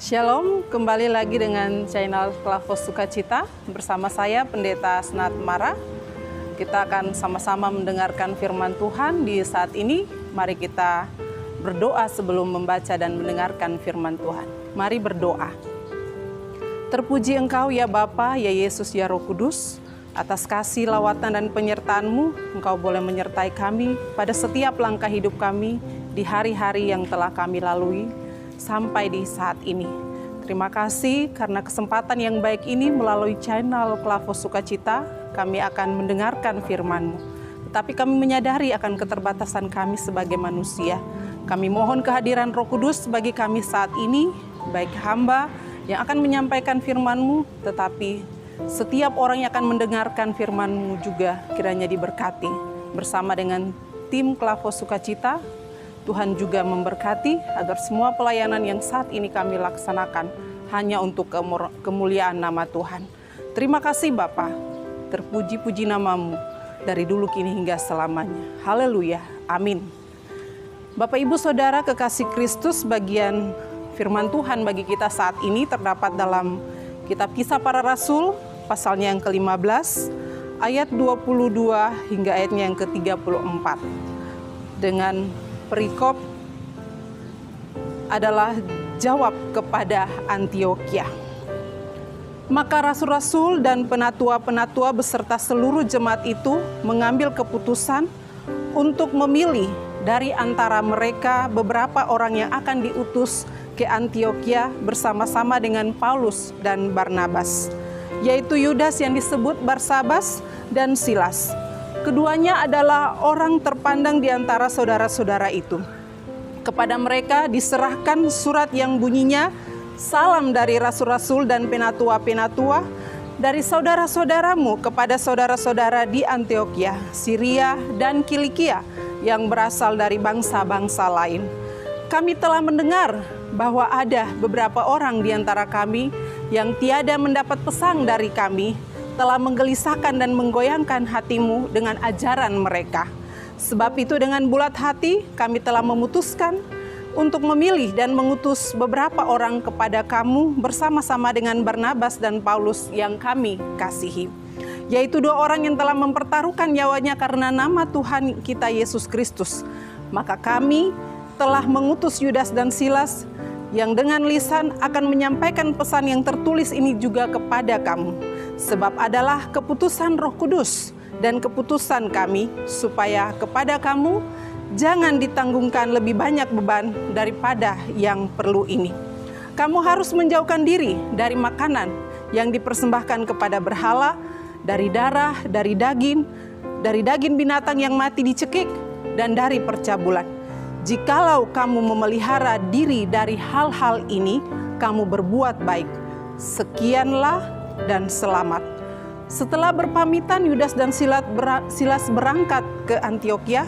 Shalom, kembali lagi dengan channel Klavos Sukacita bersama saya Pendeta Snat Mara. Kita akan sama-sama mendengarkan firman Tuhan di saat ini. Mari kita berdoa sebelum membaca dan mendengarkan firman Tuhan. Mari berdoa. Terpuji Engkau ya Bapa, ya Yesus, ya Roh Kudus, atas kasih, lawatan, dan penyertaan-Mu. Engkau boleh menyertai kami pada setiap langkah hidup kami di hari-hari yang telah kami lalui sampai di saat ini. Terima kasih karena kesempatan yang baik ini melalui channel Klavos Sukacita, kami akan mendengarkan firman-Mu. Tetapi kami menyadari akan keterbatasan kami sebagai manusia. Kami mohon kehadiran Roh Kudus bagi kami saat ini, baik hamba yang akan menyampaikan firman-Mu, tetapi setiap orang yang akan mendengarkan firman-Mu juga kiranya diberkati. Bersama dengan tim Klavos Sukacita, Tuhan juga memberkati agar semua pelayanan yang saat ini kami laksanakan hanya untuk kemuliaan nama Tuhan. Terima kasih Bapa, terpuji-puji nama-Mu dari dulu kini hingga selamanya. Haleluya, amin. Bapak Ibu Saudara kekasih Kristus, bagian firman Tuhan bagi kita saat ini terdapat dalam kitab Kisah Para Rasul, pasalnya yang ke-15, ayat 22 hingga ayatnya yang ke-34. Dengan perikop adalah jawab kepada Antiokhia. Maka rasul-rasul dan penatua-penatua beserta seluruh jemaat itu mengambil keputusan untuk memilih dari antara mereka beberapa orang yang akan diutus ke Antiokhia bersama-sama dengan Paulus dan Barnabas, yaitu Yudas yang disebut Barsabas dan Silas. Keduanya adalah orang terpandang di antara saudara-saudara itu. Kepada mereka diserahkan surat yang bunyinya, salam dari rasul-rasul dan penatua-penatua dari saudara-saudaramu kepada saudara-saudara di Antiokhia, Syria, dan Kilikia yang berasal dari bangsa-bangsa lain. Kami telah mendengar bahwa ada beberapa orang di antara kami yang tiada mendapat pesan dari kami, telah menggelisahkan dan menggoyangkan hatimu dengan ajaran mereka. Sebab itu dengan bulat hati kami telah memutuskan untuk memilih dan mengutus beberapa orang kepada kamu bersama-sama dengan Barnabas dan Paulus yang kami kasihi, yaitu 2 orang yang telah mempertaruhkan nyawanya karena nama Tuhan kita Yesus Kristus. Maka kami telah mengutus Yudas dan Silas yang dengan lisan akan menyampaikan pesan yang tertulis ini juga kepada kamu. Sebab adalah keputusan Roh Kudus dan keputusan kami supaya kepada kamu jangan ditanggungkan lebih banyak beban daripada yang perlu ini. Kamu harus menjauhkan diri dari makanan yang dipersembahkan kepada berhala, dari darah, dari daging binatang yang mati dicekik, dan dari percabulan. Jikalau kamu memelihara diri dari hal-hal ini, kamu berbuat baik. Sekianlah dan selamat. Setelah berpamitan, Yudas dan Silas berangkat ke Antiokhia.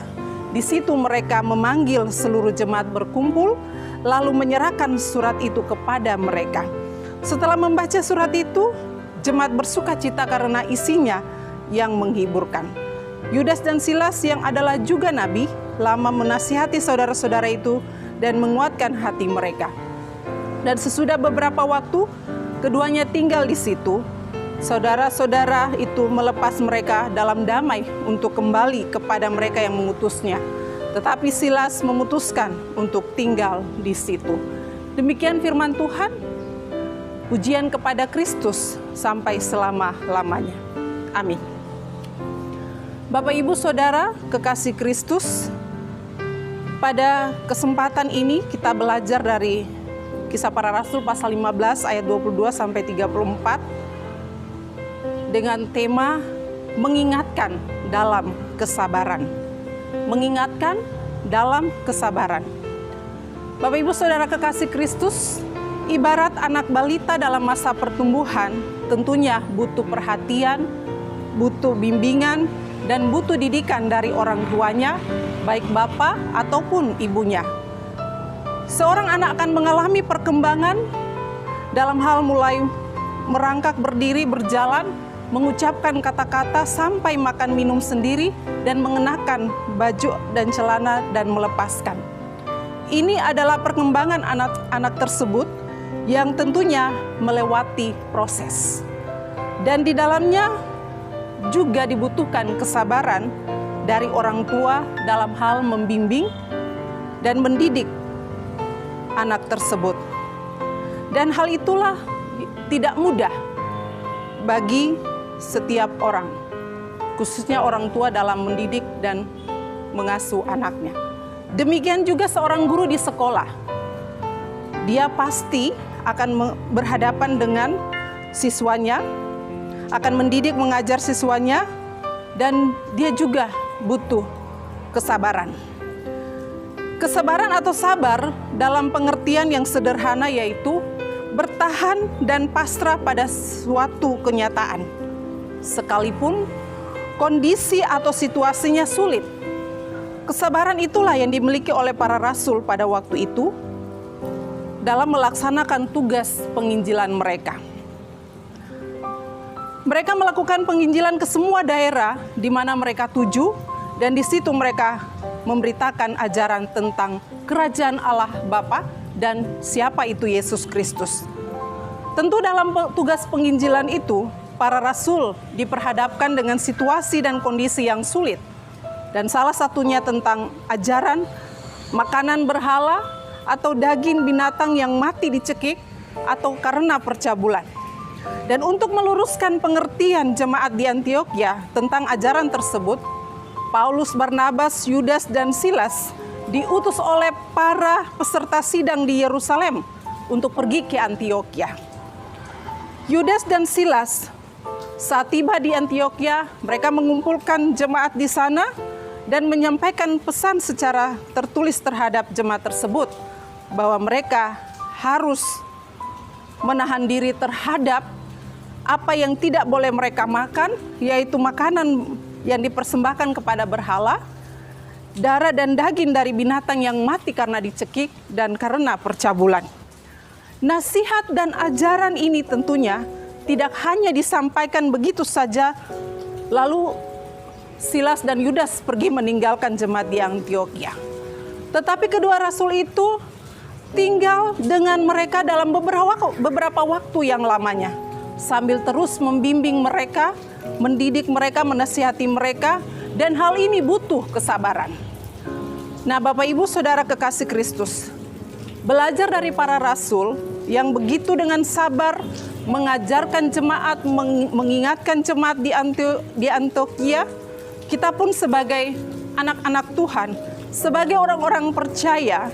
Di situ mereka memanggil seluruh jemaat berkumpul, lalu menyerahkan surat itu kepada mereka. Setelah membaca surat itu, jemaat bersuka cita karena isinya yang menghiburkan. Yudas dan Silas yang adalah juga nabi, lama menasihati saudara-saudara itu dan menguatkan hati mereka. Dan sesudah beberapa waktu, keduanya tinggal di situ. Saudara-saudara itu melepas mereka dalam damai untuk kembali kepada mereka yang mengutusnya. Tetapi Silas memutuskan untuk tinggal di situ. Demikian firman Tuhan. Pujian kepada Kristus sampai selama-lamanya. Amin. Bapak Ibu Saudara kekasih Kristus, pada kesempatan ini kita belajar dari Kisah Para Rasul pasal 15 ayat 22 sampai 34 dengan tema mengingatkan dalam kesabaran. Mengingatkan dalam kesabaran. Bapak Ibu Saudara kekasih Kristus, ibarat anak balita dalam masa pertumbuhan, tentunya butuh perhatian, butuh bimbingan, dan butuh didikan dari orang tuanya, baik bapak ataupun ibunya. Seorang anak akan mengalami perkembangan dalam hal mulai merangkak, berdiri, berjalan, mengucapkan kata-kata sampai makan minum sendiri dan mengenakan baju dan celana dan melepaskan. Ini adalah perkembangan anak-anak tersebut yang tentunya melewati proses. Dan di dalamnya juga dibutuhkan kesabaran dari orang tua dalam hal membimbing dan mendidik anak tersebut. Dan hal itulah tidak mudah bagi setiap orang, khususnya orang tua dalam mendidik dan mengasuh anaknya. Demikian juga seorang guru di sekolah. Dia pasti akan berhadapan dengan siswanya, akan mendidik, mengajar siswanya, dan dia juga butuh kesabaran. Kesabaran atau sabar dalam pengertian yang sederhana yaitu bertahan dan pasrah pada suatu kenyataan, sekalipun kondisi atau situasinya sulit. Kesabaran itulah yang dimiliki oleh para rasul pada waktu itu dalam melaksanakan tugas penginjilan mereka. Mereka melakukan penginjilan ke semua daerah di mana mereka tuju, dan di situ mereka memberitakan ajaran tentang kerajaan Allah Bapa dan siapa itu Yesus Kristus. Tentu dalam tugas penginjilan itu, para rasul diperhadapkan dengan situasi dan kondisi yang sulit. Dan salah satunya tentang ajaran makanan berhala atau daging binatang yang mati dicekik atau karena percabulan. Dan untuk meluruskan pengertian jemaat di Antiokhia tentang ajaran tersebut, Paulus, Barnabas, Yudas, dan Silas diutus oleh para peserta sidang di Yerusalem untuk pergi ke Antiokhia. Yudas dan Silas saat tiba di Antiokhia, mereka mengumpulkan jemaat di sana dan menyampaikan pesan secara tertulis terhadap jemaat tersebut bahwa mereka harus menahan diri terhadap apa yang tidak boleh mereka makan, yaitu makanan yang dipersembahkan kepada berhala, darah dan daging dari binatang yang mati karena dicekik dan karena percabulan. Nasihat dan ajaran ini tentunya tidak hanya disampaikan begitu saja, lalu Silas dan Yudas pergi meninggalkan jemaat di Antiokhia. Tetapi kedua rasul itu tinggal dengan mereka dalam beberapa waktu yang lamanya, sambil terus membimbing mereka, mendidik mereka, menasihati mereka, dan hal ini butuh kesabaran. Nah, Bapak Ibu Saudara kekasih Kristus, belajar dari para rasul yang begitu dengan sabar mengajarkan jemaat, mengingatkan jemaat di Antiokhia, kita pun sebagai anak-anak Tuhan, sebagai orang-orang percaya,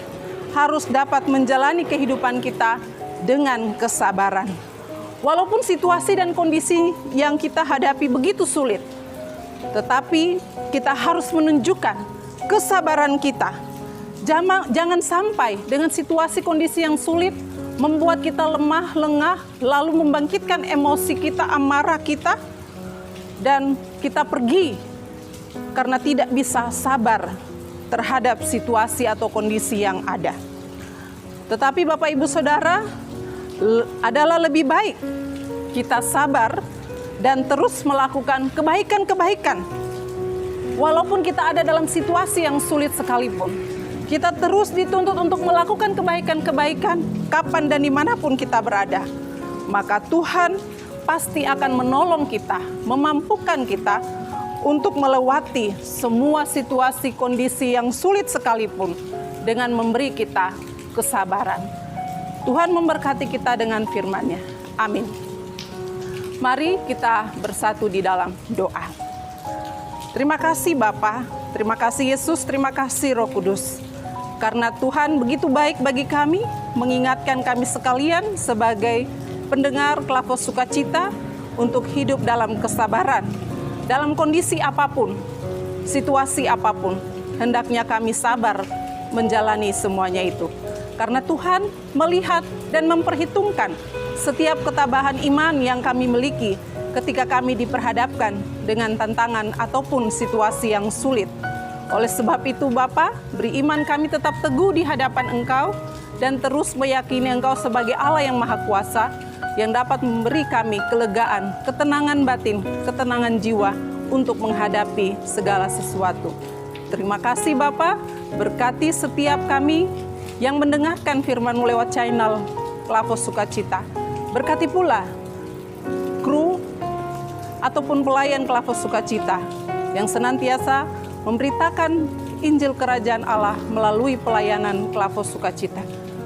harus dapat menjalani kehidupan kita dengan kesabaran. Walaupun situasi dan kondisi yang kita hadapi begitu sulit, tetapi kita harus menunjukkan kesabaran kita. Jangan sampai dengan situasi kondisi yang sulit membuat kita lemah, lengah, lalu membangkitkan emosi kita, amarah kita, dan kita pergi karena tidak bisa sabar terhadap situasi atau kondisi yang ada. Tetapi Bapak Ibu Saudara, adalah lebih baik kita sabar dan terus melakukan kebaikan-kebaikan. Walaupun kita ada dalam situasi yang sulit sekalipun, kita terus dituntut untuk melakukan kebaikan-kebaikan kapan dan dimanapun kita berada. Maka Tuhan pasti akan menolong kita, memampukan kita untuk melewati semua situasi kondisi yang sulit sekalipun dengan memberi kita kesabaran. Tuhan memberkati kita dengan firman-Nya. Amin. Mari kita bersatu di dalam doa. Terima kasih Bapa, terima kasih Yesus, terima kasih Roh Kudus. Karena Tuhan begitu baik bagi kami, mengingatkan kami sekalian sebagai pendengar Klavos Sukacita untuk hidup dalam kesabaran. Dalam kondisi apapun, situasi apapun, hendaknya kami sabar menjalani semuanya itu. Karena Tuhan melihat dan memperhitungkan setiap ketabahan iman yang kami miliki ketika kami diperhadapkan dengan tantangan ataupun situasi yang sulit. Oleh sebab itu Bapa, beri iman kami tetap teguh di hadapan Engkau dan terus meyakini Engkau sebagai Allah yang Maha Kuasa yang dapat memberi kami kelegaan, ketenangan batin, ketenangan jiwa untuk menghadapi segala sesuatu. Terima kasih Bapa, berkati setiap kami yang mendengarkan firman-Mu lewat channel Klavos Sukacita. Berkati pula kru ataupun pelayan Klavos Sukacita yang senantiasa memberitakan Injil Kerajaan Allah melalui pelayanan Klavos Sukacita.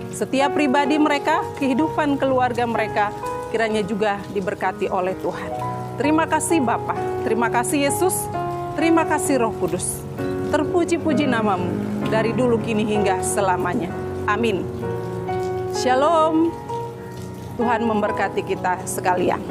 Setiap pribadi mereka, kehidupan keluarga mereka, kiranya juga diberkati oleh Tuhan. Terima kasih Bapa, terima kasih Yesus, terima kasih Roh Kudus. Terpuji-puji namamu dari dulu kini hingga selamanya. Amin. Shalom. Tuhan memberkati kita sekalian.